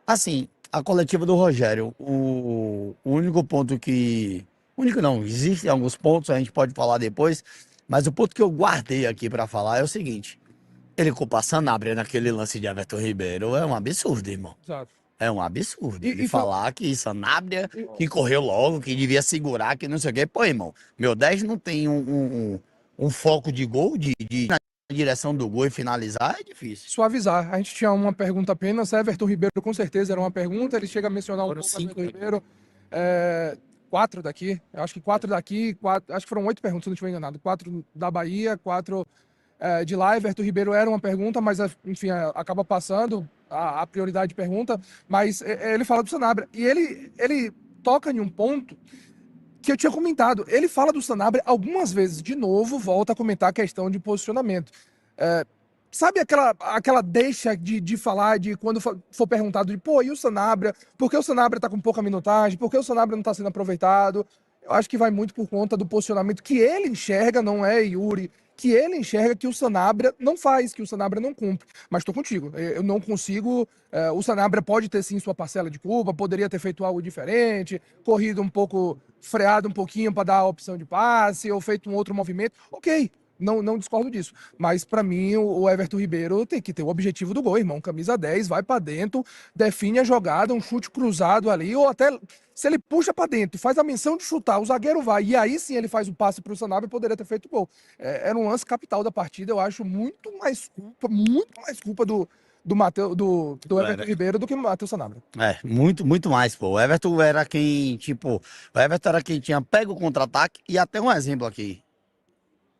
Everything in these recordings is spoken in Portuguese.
Assim, a coletiva do Rogério, o único ponto que. Único não, existem alguns pontos, a gente pode falar depois, mas o ponto que eu guardei aqui pra falar é o seguinte: ele culpar Sanabria naquele lance de Everton Ribeiro é um absurdo, irmão. Exato. É um absurdo. Ele E foi, falar que Sanabria, que correu logo, que devia segurar, que não sei o quê. Pô, irmão, meu 10 não tem um foco de gol, de na direção do gol e finalizar, é difícil. suavizar. A gente tinha uma pergunta apenas. Everton Ribeiro, com certeza, era uma pergunta. Ele chega a mencionar um Foram pouco cinco. Everton Ribeiro. Quatro daqui. Eu acho que quatro daqui. Acho que foram 8 perguntas, se não estiver enganado. 4 da Bahia, 4 de lá. Everton Ribeiro era uma pergunta, mas, enfim, acaba passando a prioridade de pergunta. Mas ele fala do Sanabria. E ele toca em um ponto que eu tinha comentado. Ele fala do Sanabria algumas vezes. De novo, volta a comentar a questão de posicionamento. É, Sabe aquela deixa de falar de quando for perguntado de, pô, e o Sanabria? Por que o Sanabria tá com pouca minutagem? Por que o Sanabria não tá sendo aproveitado? Eu acho que vai muito por conta do posicionamento que ele enxerga, não é, Yuri? Que ele enxerga que o Sanabria não faz, que o Sanabria não cumpre. Mas tô contigo, eu não consigo. O Sanabria pode ter sim sua parcela de culpa, poderia ter feito algo diferente, corrido um pouco, freado um pouquinho para dar a opção de passe, ou feito um outro movimento. Ok, não discordo disso. Mas pra mim, o Everton Ribeiro tem que ter o objetivo do gol, irmão. Camisa 10, vai pra dentro, define a jogada, um chute cruzado ali, ou até se ele puxa pra dentro, faz a menção de chutar, o zagueiro vai, e aí sim ele faz o passe pro Sanabria e poderia ter feito o gol. Era um lance capital da partida, eu acho muito mais culpa do Everton Ribeiro do que o Matheus Sanabria. É, muito, muito mais, pô. O Everton era quem, tipo, o Everton era quem tinha pego o contra-ataque e até um exemplo aqui.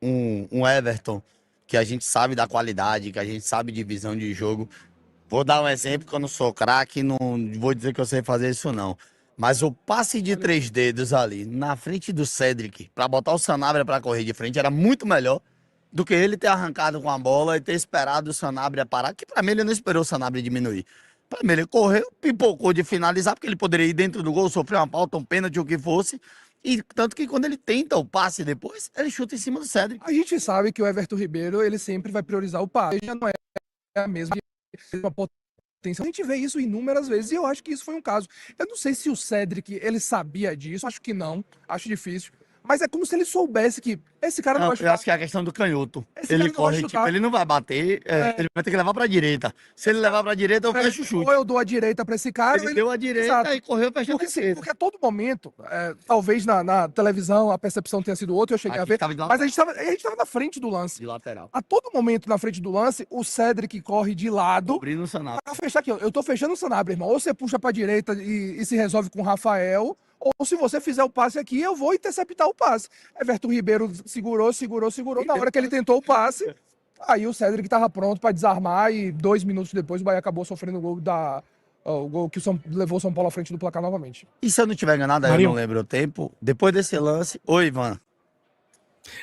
Um Everton que a gente sabe da qualidade, que a gente sabe de visão de jogo. Vou dar um exemplo que eu não sou craque, não vou dizer que eu sei fazer isso não. Mas o passe de 3 dedos ali na frente do Cedric para botar o Sanabria para correr de frente era muito melhor do que ele ter arrancado com a bola e ter esperado o Sanabria parar, que para mim ele não esperou o Sanabria diminuir. Para mim ele correu, pipocou de finalizar, porque ele poderia ir dentro do gol, sofrer uma falta, um pênalti, o que fosse. E tanto que quando ele tenta o passe depois, ele chuta em cima do Cedric. A gente sabe que o Everton Ribeiro, ele sempre vai priorizar o passe, já não é a mesma potência. A gente vê isso inúmeras vezes e eu acho que isso foi um caso. Eu não sei se o Cedric, ele sabia disso, acho que não, acho difícil. Mas é como se ele soubesse que esse cara não Não, vai eu chutar. acho que é a questão do canhoto. Esse Ele cara não vai corre, tipo, chutar. ele não vai bater, ele vai ter que levar pra direita. Se ele levar pra direita, eu fecho o chute. Ou eu dou a direita pra esse cara, ou Ele deu a direita Exato. e correu fechando a Porque, esquerda. porque a todo momento, talvez na televisão a percepção tenha sido outra, eu cheguei a Aqui ver, tava de mas a gente tava na frente do lance. de lateral. A todo momento na frente do lance, o Cedric corre de lado Cobrindo o Sanabria. pra fechar aqui. Eu tô fechando o Sanabria, irmão. Ou você puxa pra direita e se resolve com o Rafael, ou se você fizer o passe aqui, eu vou interceptar o passe. Everton Ribeiro segurou. Na hora que ele tentou o passe, aí o Cedric tava pronto pra desarmar e 2 minutos depois o Bahia acabou sofrendo o gol que levou o São Paulo à frente do placar novamente. E se eu não tiver enganado, aí eu Marinho. não lembro o tempo. Depois desse lance. Oi, Ivan.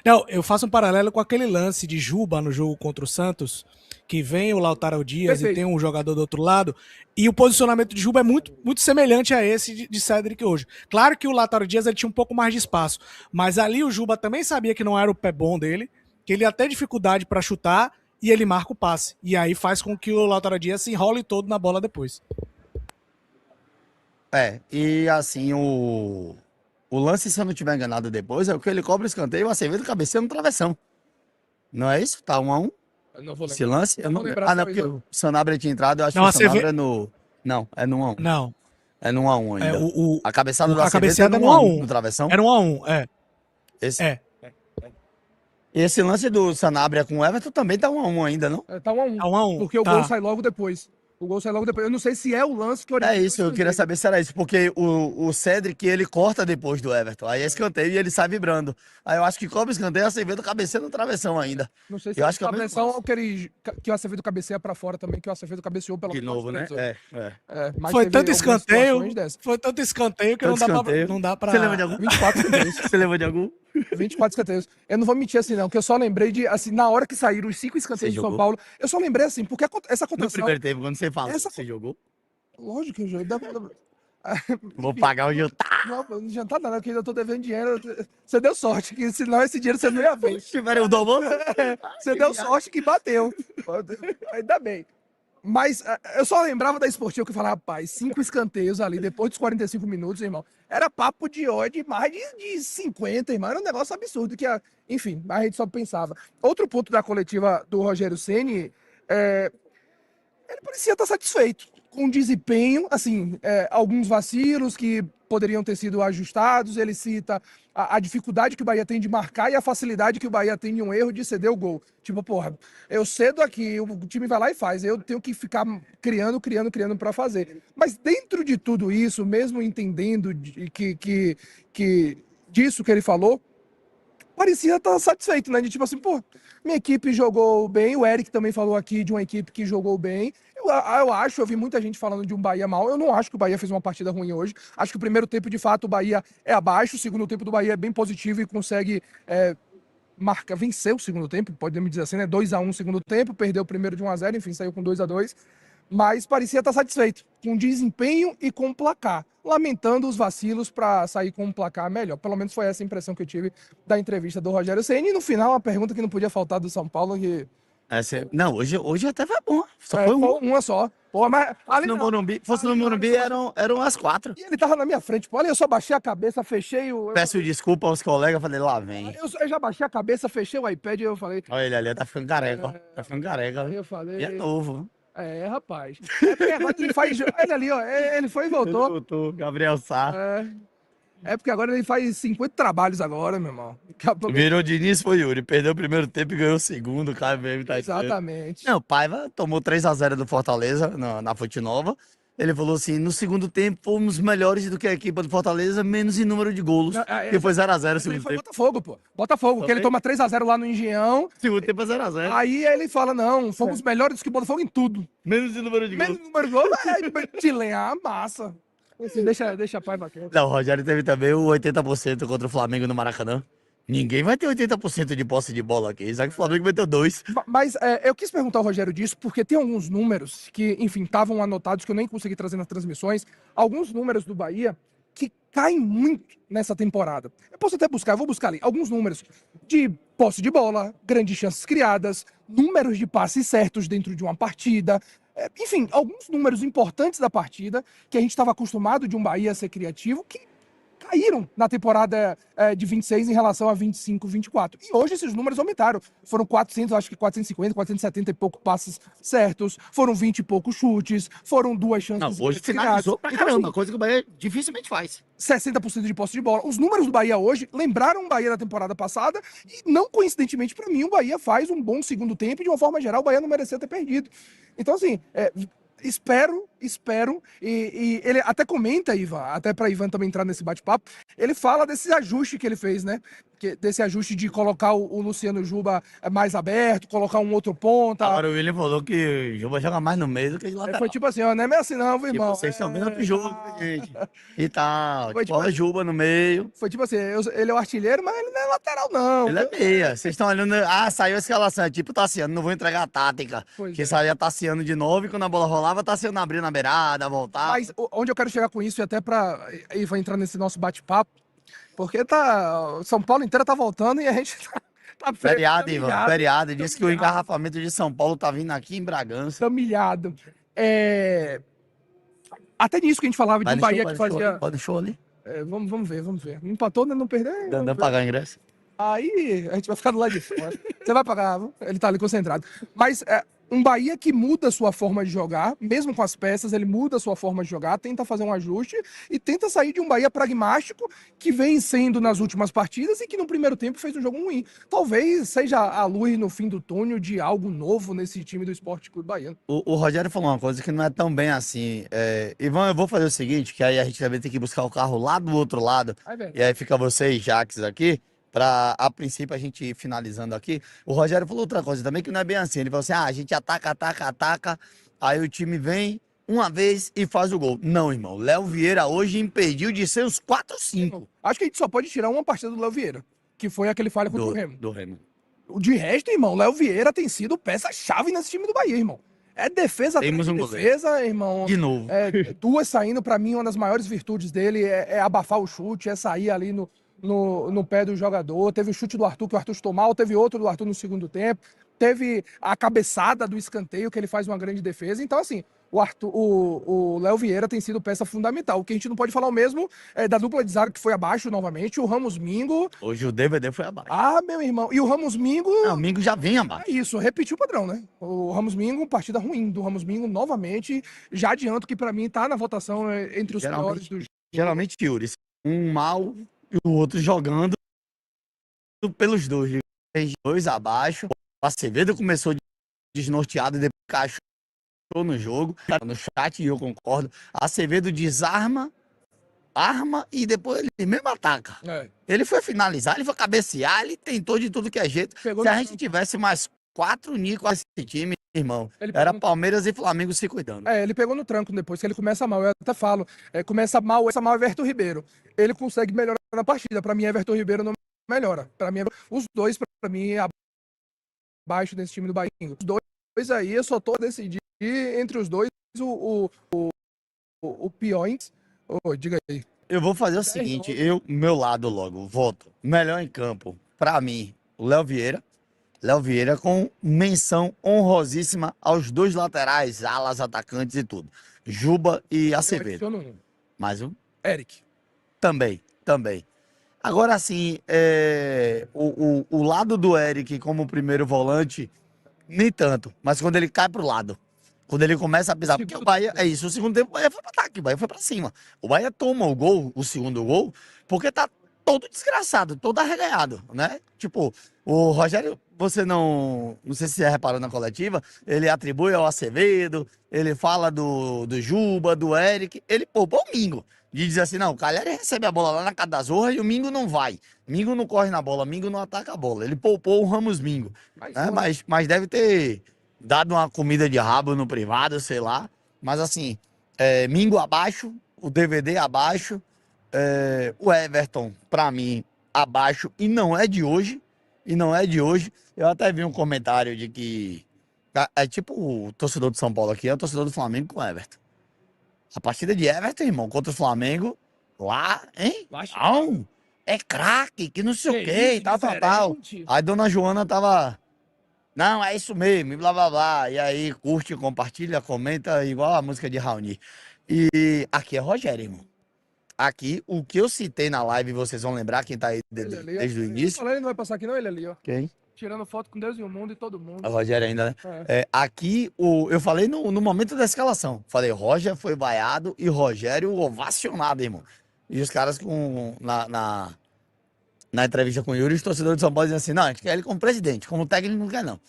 Não, eu faço um paralelo com aquele lance de Juba no jogo contra o Santos, que vem o Lautaro Dias Perfeito. e tem um jogador do outro lado, e o posicionamento de Juba é muito, muito semelhante a esse de Cedric hoje. Claro que o Lautaro Dias ele tinha um pouco mais de espaço, mas ali o Juba também sabia que não era o pé bom dele, que ele ia ter dificuldade para chutar, e ele marca o passe. E aí faz com que o Lautaro Dias se enrole todo na bola depois. E assim, o lance, se eu não tiver enganado depois, é o que ele cobra o escanteio e o Acevedo cabeceia no travessão. Não é isso? Tá 1-1? Eu não vou Esse lance? Eu não... lembrar Ah, não, se porque foi o Sanabria tinha entrado, eu acho Não, que o a Acevedo- Sanabria é no... Não, é no 1-1. Não, É no 1-1 ainda. A cabeçada do a Acevedo cabeceada é é no no 1-1 1-1. no travessão. Era 1-1, Esse... é. Esse lance do Sanabria com o Everton também tá 1-1 ainda, não? Tá 1-1. Tá 1-1, Porque o tá. gol sai logo depois. Eu não sei se é o lance que origina É o isso, eu queria escanteio. saber se era isso, porque o Cedric, ele corta depois do Everton, aí é escanteio e ele sai vibrando. Aí eu acho que cobra escanteio, a Acevedo cabeceia no travessão ainda. Não sei se Eu é acho que é o mesmo travessão lance. ou que o Acevedo cabeceia pra fora também, que o Acevedo cabeceou pela De novo, né? Mas Foi teve tanto algumas escanteio, situações dessas. foi tanto escanteio que Tanto escanteio. não dá pra... Você lembra de algum? 24 escanteios. Você lembra de algum? 24 escanteios. Eu não vou mentir assim, não, que eu só lembrei de, assim, na hora que saíram os 5 escanteios Você do São jogou? Paulo, eu só lembrei assim, porque essa No condição. primeiro tempo, quando você fala, Essa- você jogou? Lógico que eu joguei. Vou pagar o jantar. Não jantar nada, porque eu tô devendo dinheiro. Você deu sorte, que senão esse dinheiro você não ia ver. Se tiverem o do almoço, Você deu sorte que bateu. Ainda bem. Mas eu só lembrava da Esportiva que eu falava, rapaz, 5 escanteios ali depois dos 45 minutos, irmão. Era papo de ódio mais de 50, irmão. Era um negócio absurdo que, enfim, a gente só pensava. Outro ponto da coletiva do Rogério Ceni, ele parecia estar satisfeito com o desempenho, assim, alguns vacilos que poderiam ter sido ajustados. Ele cita a dificuldade que o Bahia tem de marcar e a facilidade que o Bahia tem de um erro de ceder o gol. Tipo, porra, eu cedo aqui, o time vai lá e faz, eu tenho que ficar criando para fazer. Mas dentro de tudo isso, mesmo entendendo que disso que ele falou, parecia estar satisfeito, né? De tipo assim, pô, minha equipe jogou bem, o Eric também falou aqui de uma equipe que jogou bem. Eu vi muita gente falando de um Bahia mal. Eu não acho que o Bahia fez uma partida ruim hoje. Acho que o primeiro tempo, de fato, o Bahia é abaixo. O segundo tempo do Bahia é bem positivo e consegue vencer o segundo tempo, podemos dizer assim, né? 2-1 no segundo tempo, perdeu o primeiro de 1-0, enfim, saiu com 2-2. Mas parecia estar satisfeito com o desempenho e com o placar, lamentando os vacilos para sair com um placar melhor. Pelo menos foi essa a impressão que eu tive da entrevista do Rogério Ceni. E no final, uma pergunta que não podia faltar do São Paulo, que Não, hoje até foi bom. Só foi uma só. Pô, mas ali no Morumbi, fosse no Morumbi, eram as 4. E ele tava na minha frente, pô. Olha, eu só baixei a cabeça, fechei o. Peço desculpa aos colegas, falei, lá vem. Eu já baixei a cabeça, fechei o iPad e eu falei. Olha ele ali, tá ficando careca, ó. Tá ficando careca. Aí eu falei. E é novo. Rapaz. É porque agora ele faz. Olha ali, ó. Ele foi e voltou. Voltou, Gabriel Sá. É porque agora ele faz 50 trabalhos agora, meu irmão. Virou Diniz, foi Yuri. Perdeu o primeiro tempo e ganhou o segundo, cara mesmo. Tá Exatamente. Não, o Paiva tomou 3-0 do Fortaleza na Fonte Nova. Ele falou assim: no segundo tempo fomos melhores do que a equipe do Fortaleza, menos em número de golos. E foi 0-0 o segundo tempo. Botafogo, pô. Botafogo, que ele toma 3-0 lá no Engenhão. Segundo tempo é 0-0. Aí ele fala: não, fomos melhores do que o Botafogo em tudo. Menos em número de golos. Menos em número de gols, te lenhar massa. Assim, deixa a Paiva quieto. Não, o Rogério teve também o 80% contra o Flamengo no Maracanã. Ninguém vai ter 80% de posse de bola aqui. Só que o Flamengo vai ter 2. Mas eu quis perguntar ao Rogério disso, porque tem alguns números que, enfim, estavam anotados, que eu nem consegui trazer nas transmissões. Alguns números do Bahia que caem muito nessa temporada. Eu posso até buscar, eu vou buscar ali. Alguns números de posse de bola, grandes chances criadas, números de passes certos dentro de uma partida. Enfim, alguns números importantes da partida, que a gente estava acostumado de um Bahia ser criativo, que caíram na temporada de 26 em relação a 25, 24. E hoje esses números aumentaram. Foram 400, acho que 450, 470 e pouco passes certos, foram 20 e poucos chutes, foram 2 chances. Não, hoje finalizou pra caramba, coisa que o Bahia dificilmente faz. 60% de posse de bola. Os números do Bahia hoje lembraram o Bahia da temporada passada e, não coincidentemente para mim, o Bahia faz um bom segundo tempo e, de uma forma geral, o Bahia não merecia ter perdido. Então, assim, espero, e ele até comenta, Ivan, até para Ivan também entrar nesse bate-papo, ele fala desse ajuste que ele fez, né? Desse ajuste de colocar o Luciano Juba mais aberto, colocar um outro ponta. Agora o William falou que o Juba joga mais no meio do que de lateral. Foi tipo assim, ó, não é meio assim não, viu, irmão? Vocês estão vendo outro jogo, gente. E tal, Foi tipo, olha Juba no meio. Foi tipo assim, ele é o artilheiro, mas ele não é lateral não. Ele é meia. Vocês estão olhando, saiu a escalação, é tipo o Tassiano, não vou entregar a tática. Que saía Tassiano de novo e quando a bola rolava, Tassiano abria na beirada, voltava. Mas onde eu quero chegar com isso, e até pra Ivan entrar nesse nosso bate-papo, porque São Paulo inteira tá voltando e a gente tá feriado, Ivan, feriado. Disse que o engarrafamento de São Paulo tá vindo aqui em Bragança. Tá milhado. Até nisso que a gente falava de um Bahia que fazia... Pode show ali? Vamos ver. Empatou, né? Não perdeu. Dando pagar ingresso. Aí a gente vai ficar do lado de fora. Você vai pagar, ele tá ali concentrado. Mas um Bahia que muda a sua forma de jogar, mesmo com as peças, ele muda a sua forma de jogar, tenta fazer um ajuste e tenta sair de um Bahia pragmático que vem sendo nas últimas partidas e que no primeiro tempo fez um jogo ruim. Talvez seja a luz no fim do túnel de algo novo nesse time do Esporte Clube Baiano. O Rogério falou uma coisa que não é tão bem assim. Ivan, eu vou fazer o seguinte, que aí a gente também tem que buscar o carro lá do outro lado. E aí fica você e Jax aqui. Pra, a princípio, a gente ir finalizando aqui. O Rogério falou outra coisa também, que não é bem assim. Ele falou assim, a gente ataca, aí o time vem uma vez e faz o gol. Não, irmão. Léo Vieira hoje impediu de ser os 4 ou 5. Acho que a gente só pode tirar uma partida do Léo Vieira, que foi aquele falha contra o Remo. Do Remo. De resto, irmão, Léo Vieira tem sido peça-chave nesse time do Bahia, irmão. É defesa atrás de defesa, irmão. De novo. Duas saindo, pra mim, uma das maiores virtudes dele é abafar o chute, é sair ali no pé do jogador. Teve o chute do Arthur, que o Arthur chutou mal, teve outro do Arthur no segundo tempo. teve a cabeçada do escanteio, que ele faz uma grande defesa. Então, assim, o Léo Vieira tem sido peça fundamental. O que a gente não pode falar o mesmo é da dupla de zaga, que foi abaixo novamente. O Ramos Mingo. Hoje o DVD foi abaixo. Ah, meu irmão. E o Ramos Mingo. Não, o Mingo já vem abaixo. É isso, repetiu o padrão, né? O Ramos Mingo, partida ruim do Ramos Mingo novamente. Já adianto que pra mim tá na votação entre os piores do jogo. Geralmente, Yuri, um mal e o outro jogando pelos dois. Fez dois abaixo. O Acevedo começou desnorteado e depois encaixou no jogo. No chat, e eu concordo. Acevedo desarma, arma e depois ele mesmo ataca. Ele foi finalizar, ele foi cabecear, ele tentou de tudo que é jeito. Se a gente tivesse mais 4 Nico nesse time, irmão, era Palmeiras e Flamengo se cuidando. Ele pegou no tranco depois, que ele começa mal. Eu até falo, começa mal é Everton Ribeiro. Ele consegue melhorar na partida. Pra mim, Everton Ribeiro não melhora. Para mim, os dois, pra mim, abaixo desse time do Bahia. Os dois aí, eu só tô a decidir entre os dois o pior. Diga aí. Eu vou fazer o seguinte, meu lado logo, voto. Melhor em campo, pra mim, o Léo Vieira. Léo Vieira com menção honrosíssima aos dois laterais, alas, atacantes e tudo. Juba e Acevedo. Mais um? Eric. Também. Agora, assim, o lado do Eric como primeiro volante, nem tanto. Mas quando ele cai pro lado, quando ele começa a pisar, porque o Bahia, é isso, o segundo tempo o Bahia foi pro ataque, o Bahia foi pra cima. O Bahia toma o gol, o segundo gol, porque tá todo desgraçado, todo arreganhado, né? Tipo, o Rogério, você não sei se você reparou na coletiva, ele atribui ao Acevedo, ele fala do Juba, do Eric, ele poupou o Mingo. E diz assim, não, o Calheri recebe a bola lá na casa da Zorra e o Mingo não vai. Mingo não corre na bola, Mingo não ataca a bola. Ele poupou o Ramos Mingo. Mas deve ter dado uma comida de rabo no privado, sei lá. Mas assim, Mingo abaixo, o DVD abaixo, o Everton, pra mim, abaixo. E não é de hoje. Eu até vi um comentário de que é tipo o torcedor de São Paulo aqui, é o torcedor do Flamengo com o Everton. A partida de Everton, irmão, contra o Flamengo, lá, hein? Não, é craque, que não sei o quê, e tal. Aí Dona Joana tava, não, é isso mesmo, e blá, blá, blá. E aí curte, compartilha, comenta, igual a música de Raoni. E aqui é Rogério, irmão. Aqui, o que eu citei na live, vocês vão lembrar, quem tá aí desde o início. Ele não vai passar aqui não, ele ali, ó. Quem? Tirando foto com Deus e o mundo e todo mundo. O Rogério ainda, né? Aqui, eu falei no momento da escalação. Falei, Roger foi vaiado e Rogério ovacionado, irmão. E os caras na entrevista com o Yuri, os torcedores de São Paulo dizem assim, não, a gente quer ele como presidente, como técnico não quer não.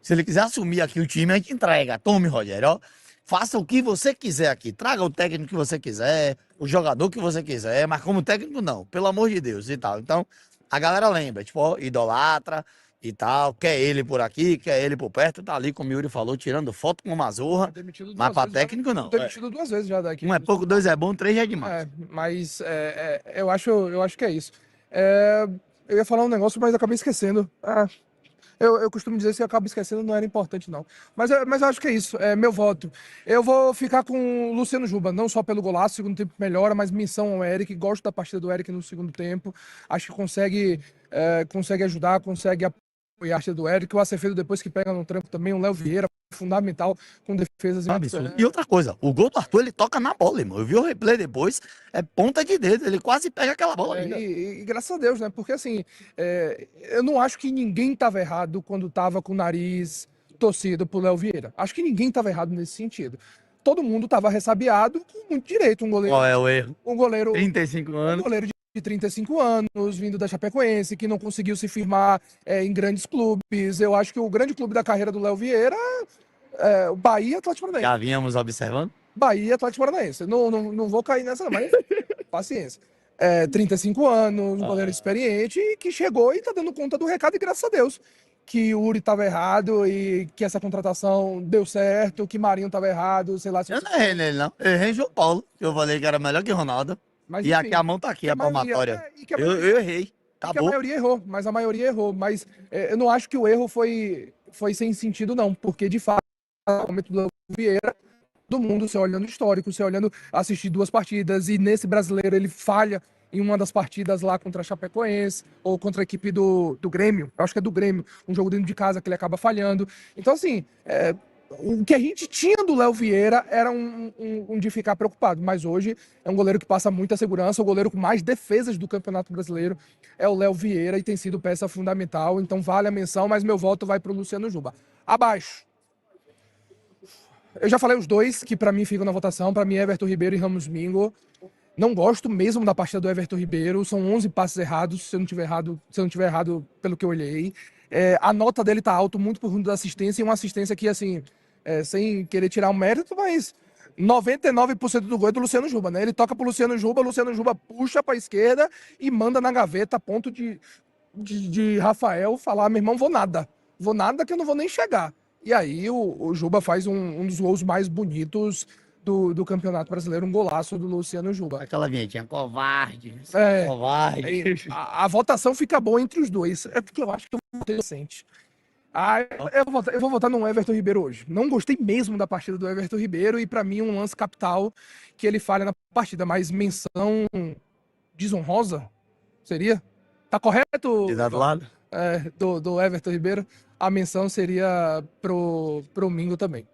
Se ele quiser assumir aqui o time, a gente entrega. Tome, Rogério, ó. Faça o que você quiser aqui. Traga o técnico que você quiser, o jogador que você quiser, mas como técnico não, pelo amor de Deus e tal. Então, a galera lembra, tipo, ó, idolatra e tal, quer ele por aqui, quer ele por perto, tá ali, como o Yuri falou, tirando foto com uma zorra, mas pra técnico não. Demitido 2 vezes já daqui. 1 é pouco, 2 é bom, 3 já é demais. Mas eu acho que é isso. Eu ia falar um negócio, mas acabei esquecendo. Eu costumo dizer que se eu acabo esquecendo não era importante, não. Mas eu acho que é isso, meu voto. Eu vou ficar com o Luciano Juba, não só pelo golaço, segundo tempo melhora, mas menção ao Eric. Gosto da partida do Eric no segundo tempo. Acho que consegue ajudar, consegue apoiar a partida do Eric. O Acevedo, depois que pega no tranco também, o Léo Vieira, fundamental, com defesas. E outra coisa, o gol do Arthur, ele toca na bola, irmão. Eu vi o replay depois, é ponta de dedo, ele quase pega aquela bola. E graças a Deus, né? Porque assim, eu não acho que ninguém tava errado quando tava com o nariz torcido pro Léo Vieira. Acho que ninguém tava errado nesse sentido. Todo mundo tava ressabiado com muito direito. Um goleiro. Qual é o erro? Um goleiro. 35 anos. Um goleiro de 35 anos, vindo da Chapecoense, que não conseguiu se firmar em grandes clubes. Eu acho que o grande clube da carreira do Léo Vieira o Bahia e Atlético Paranaense. Já vínhamos observando? Bahia e Atlético Paranaense. Não vou cair nessa, mas paciência. 35 anos, um goleiro experiente, que chegou e tá dando conta do recado, e graças a Deus que o Uri tava errado e que essa contratação deu certo, que Marinho tava errado, sei lá. Eu não errei nele, não. Eu errei em João Paulo, que eu falei que era melhor que Ronaldo. Mas, e enfim, aqui a mão tá aqui, a palmatória. Eu errei. Que a maioria errou, mas a maioria errou. Mas eu não acho que o erro foi sem sentido, não, porque de fato, no momento do Vieira, do mundo, você olhando o histórico, você olhando assistir 2 partidas, e nesse brasileiro ele falha em uma das partidas lá contra a Chapecoense, ou contra a equipe do Grêmio, eu acho que é do Grêmio, um jogo dentro de casa que ele acaba falhando. Então, assim, o que a gente tinha do Léo Vieira era um de ficar preocupado, mas hoje é um goleiro que passa muita segurança, o goleiro com mais defesas do Campeonato Brasileiro é o Léo Vieira e tem sido peça fundamental, então vale a menção, mas meu voto vai para o Luciano Juba. Abaixo. Eu já falei os dois que para mim ficam na votação, para mim Everton Ribeiro e Ramos Mingo. Não gosto mesmo da partida do Everton Ribeiro, são 11 passes errados, se eu não tiver errado pelo que eu olhei. A nota dele tá alto muito por conta da assistência, e uma assistência que, assim, sem querer tirar o mérito, mas 99% do gol é do Luciano Juba, né? Ele toca pro Luciano Juba puxa pra esquerda e manda na gaveta, a ponto de Rafael falar, meu irmão, vou nada que eu não vou nem chegar. E aí o Juba faz um dos gols mais bonitos do Campeonato Brasileiro, um golaço do Luciano Juba. Aquela vinhetinha, covarde, É, covarde. a votação fica boa entre os dois. É porque eu acho que eu votei inocente. Eu vou votar no Everton Ribeiro hoje. Não gostei mesmo da partida do Everton Ribeiro e pra mim um lance capital que ele falha na partida, mas menção desonrosa seria? Tá correto? De dado lado? Do Everton Ribeiro. A menção seria pro Mingo também.